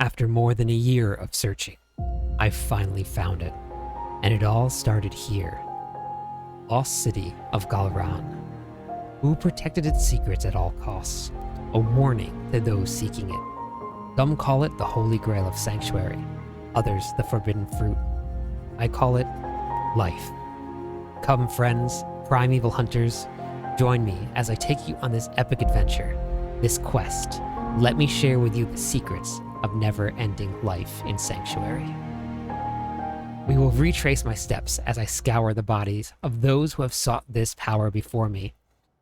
After more than a year of searching, I finally found it. And it all started here. Lost city of Galran. Who protected its secrets at all costs? A warning to those seeking it. Some call it the Holy Grail of Sanctuary, others the Forbidden Fruit. I call it life. Come friends, primeval hunters, join me as I take you on this epic adventure, this quest. Let me share with you the secrets of never-ending life in Sanctuary. We will retrace my steps as I scour the bodies of those who have sought this power before me,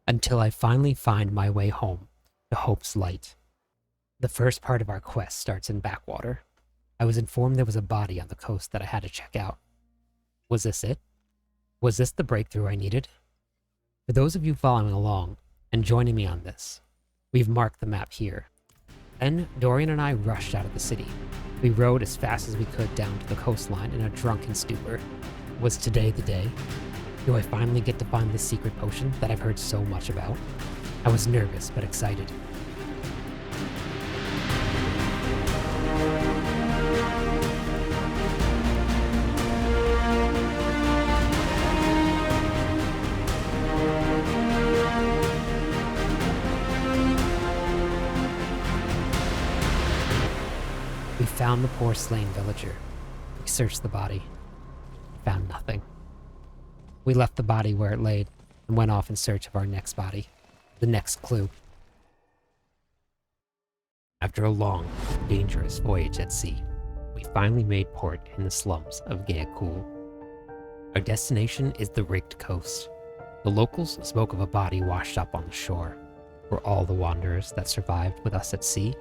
until I finally find my way home to Hope's Light. The first part of our quest starts in Backwater. I was informed there was a body on the coast that I had to check out. Was this it? Was this the breakthrough I needed? For those of you following along and joining me on this, we've marked the map here. Then Dorian and I rushed out of the city. We rode as fast as we could down to the coastline in a drunken stupor. Was today the day? Do I finally get to find this secret potion that I've heard so much about? I was nervous but excited. We found the poor slain villager. We searched the body. Found nothing. We left the body where it laid and went off in search of our next body, the next clue. After a long, dangerous voyage at sea, we finally made port in the slums of Gaekul. Our destination is the Rigged Coast. The locals spoke of a body washed up on the shore. Were all the wanderers that survived with us at sea?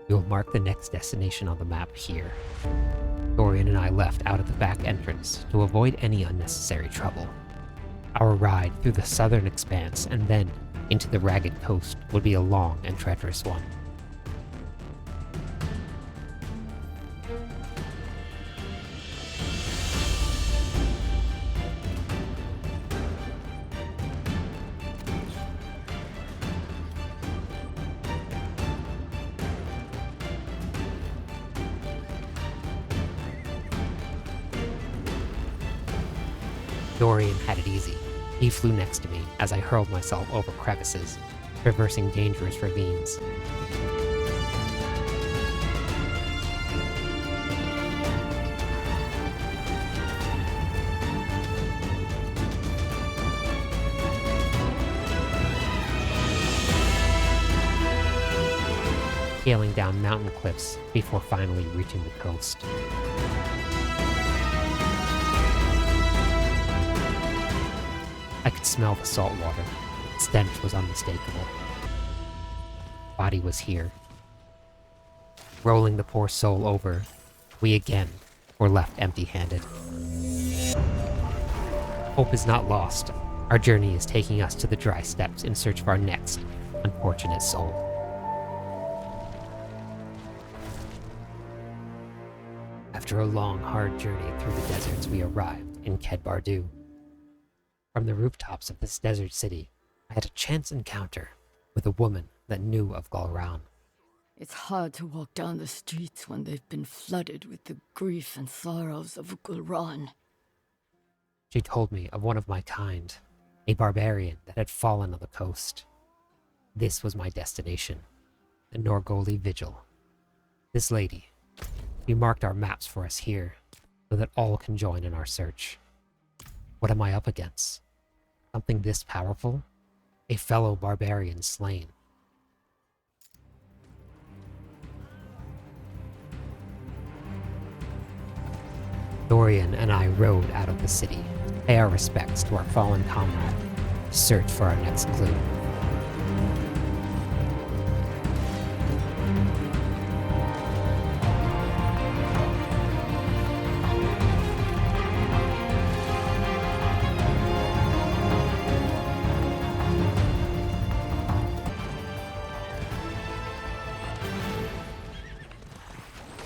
We will mark the next destination on the map here. Dorian and I left out of the back entrance to avoid any unnecessary trouble. Our ride through the southern expanse and then into the ragged coast would be a long and treacherous one. Dorian had it easy. He flew next to me as I hurled myself over crevices, traversing dangerous ravines. Scaling down mountain cliffs before finally reaching the coast. I could smell the salt water. The stench was unmistakable. Body was here. Rolling the poor soul over, we again were left empty-handed. Hope is not lost. Our journey is taking us to the dry steppes in search of our next unfortunate soul. After a long, hard journey through the deserts, we arrived in Kedbardu. From the rooftops of this desert city, I had a chance encounter with a woman that knew of Galran. It's hard to walk down the streets when they've been flooded with the grief and sorrows of Galran. She told me of one of my kind, a barbarian that had fallen on the coast. This was my destination, the Norgoli Vigil. This lady, she marked our maps for us here, so that all can join in our search. What am I up against? Something this powerful? A fellow barbarian slain. Dorian and I rode out of the city, pay our respects to our fallen comrade, search for our next clue.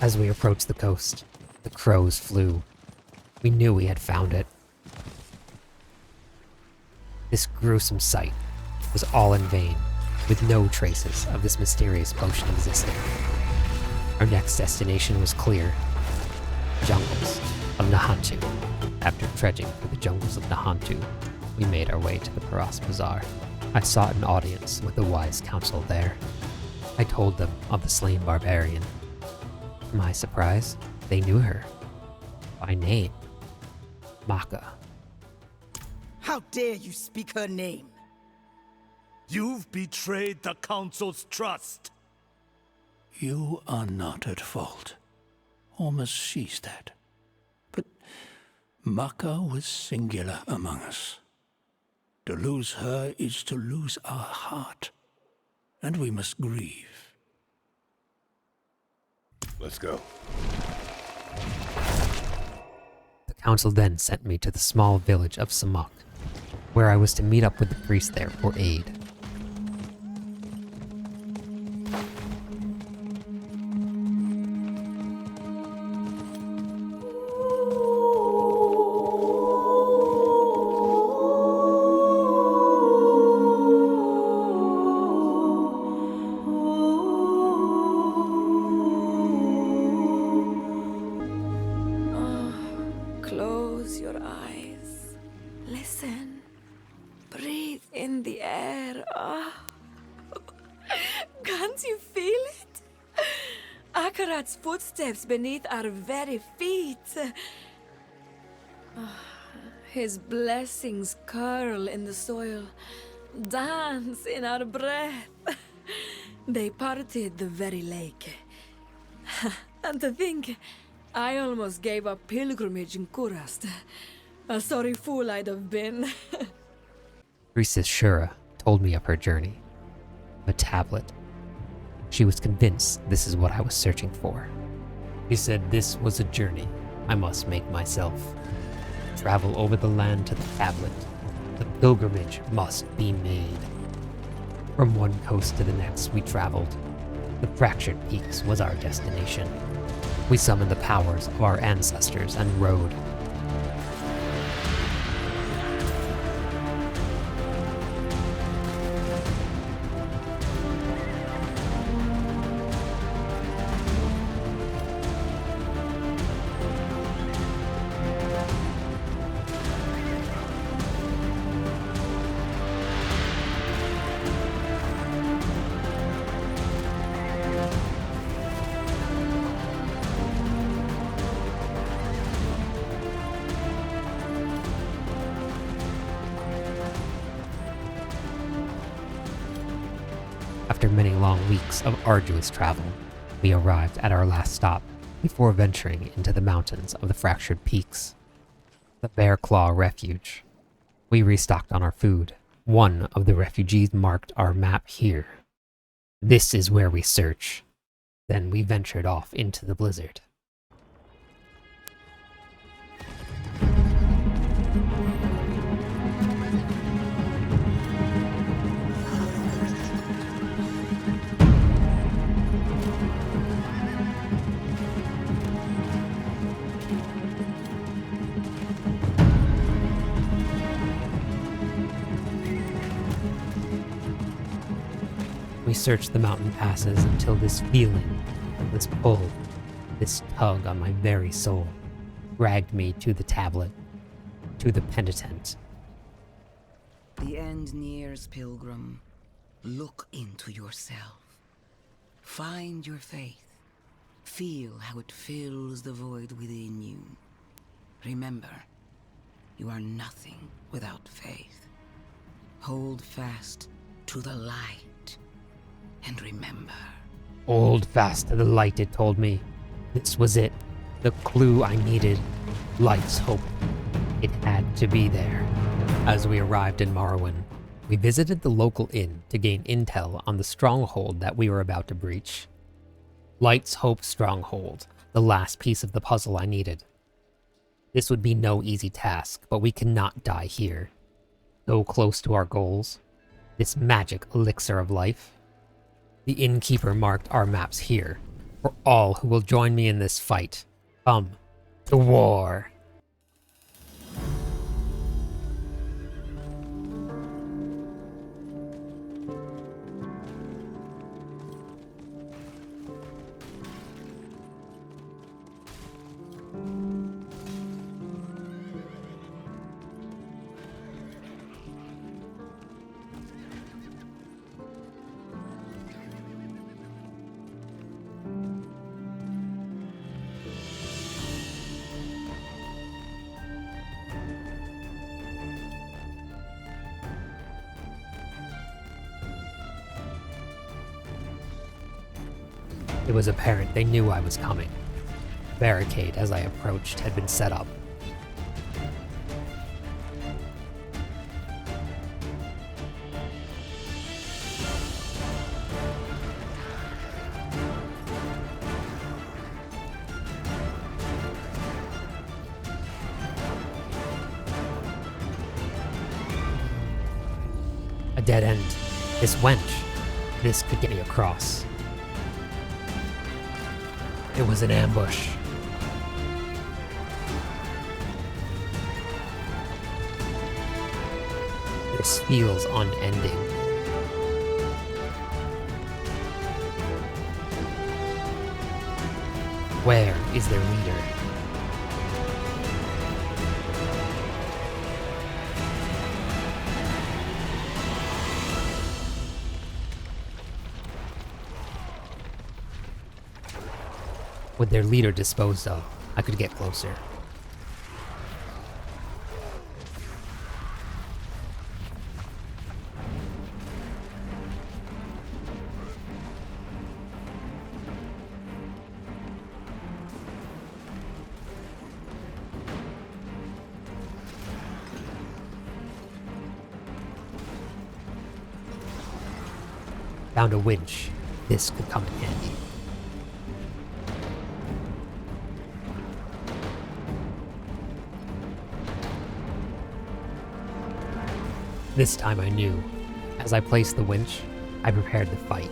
As we approached the coast, the crows flew. We knew we had found it. This gruesome sight was all in vain, with no traces of this mysterious potion existing. Our next destination was clear. Jungles of Nahantu. After trudging through the jungles of Nahantu, we made our way to the Paras Bazaar. I sought an audience with the wise council there. I told them of the slain barbarian. To my surprise, they knew her. By name. Maka. How dare you speak her name? You've betrayed the Council's trust. You are not at fault. Almost sees that. But Maka was singular among us. To lose her is to lose our heart, and we must grieve. Let's go. The council then sent me to the small village of Samak, where I was to meet up with the priest there for aid. Close your eyes. Listen. Breathe in the air. Can't you feel it? Akarat's footsteps beneath our very feet. His blessings curl in the soil, dance in our breath. They parted the very lake. And to think, I almost gave up pilgrimage in Kurast. A sorry fool I'd have been. Priestess Shura told me of her journey. A tablet. She was convinced this is what I was searching for. She said this was a journey I must make myself. Travel over the land to the tablet. The pilgrimage must be made. From one coast to the next we traveled. The Fractured Peaks was our destination. We summoned the powers of our ancestors and rode. After many long weeks of arduous travel, we arrived at our last stop before venturing into the mountains of the Fractured Peaks. The Bear Claw Refuge. We restocked on our food. One of the refugees marked our map here. This is where we search. Then we ventured off into the blizzard. We searched the mountain passes until this feeling, this pull, this tug on my very soul, dragged me to the tablet, to the penitent. The end nears, pilgrim. Look into yourself. Find your faith. Feel how it fills the void within you. Remember, you are nothing without faith. Hold fast to the light. And remember. Hold fast to the light, it told me. This was it. The clue I needed. Light's hope. It had to be there. As we arrived in Morrowind, we visited the local inn to gain intel on the stronghold that we were about to breach. Light's Hope Stronghold, the last piece of the puzzle I needed. This would be no easy task, but we cannot die here. So close to our goals. This magic elixir of life. The innkeeper marked our maps here, for all who will join me in this fight. Come to war. It was apparent they knew I was coming. A barricade, as I approached, had been set up. A dead end. This wench. This could get me across. It was an ambush. This feels unending. Where is their leader? With their leader disposed of, I could get closer. Found a winch. This could come in handy. This time I knew. As I placed the winch, I prepared to fight.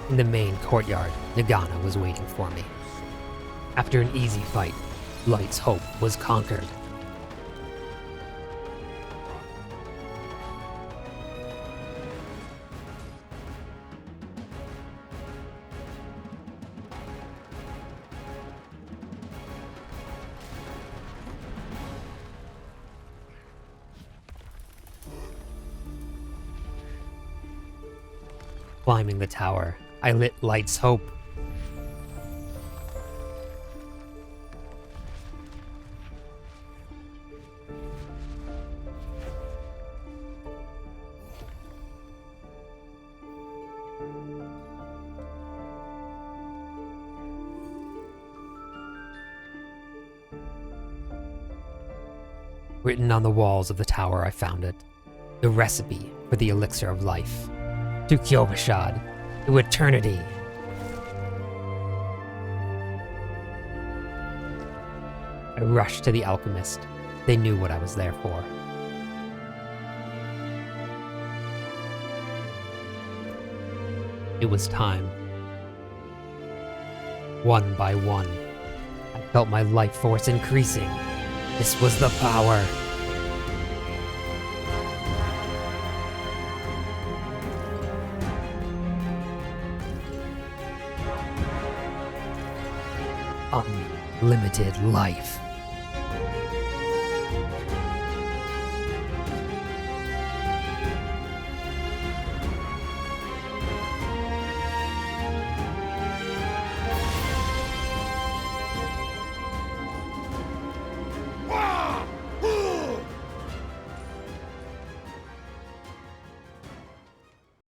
In the main courtyard, Nagana was waiting for me. After an easy fight, Light's hope was conquered. Climbing the tower, I lit Light's hope. Written on the walls of the tower, I found it. The recipe for the elixir of life. To Kyovashad, to eternity. I rushed to the alchemist. They knew what I was there for. It was time. One by one, I felt my life force increasing. This was the power. Unlimited life.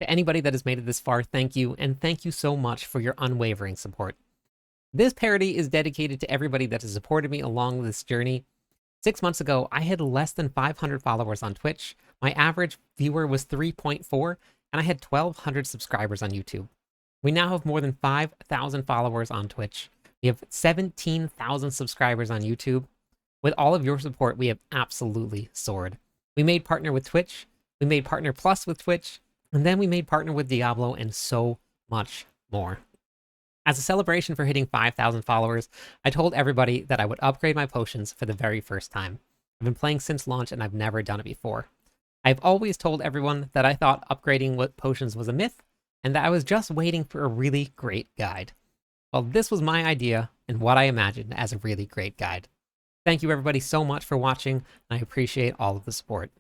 To anybody that has made it this far, thank you, and thank you so much for your unwavering support. This parody is dedicated to everybody that has supported me along this journey. 6 months ago, I had less than 500 followers on Twitch. My average viewer was 3.4, and I had 1,200 subscribers on YouTube. We now have more than 5,000 followers on Twitch. We have 17,000 subscribers on YouTube. With all of your support, we have absolutely soared. We made partner with Twitch. We made Partner Plus with Twitch, and then we made Partner with Diablo, and so much more. As a celebration for hitting 5,000 followers, I told everybody that I would upgrade my potions for the very first time. I've been playing since launch, and I've never done it before. I've always told everyone that I thought upgrading potions was a myth, and that I was just waiting for a really great guide. Well, this was my idea, and what I imagined as a really great guide. Thank you everybody so much for watching, and I appreciate all of the support.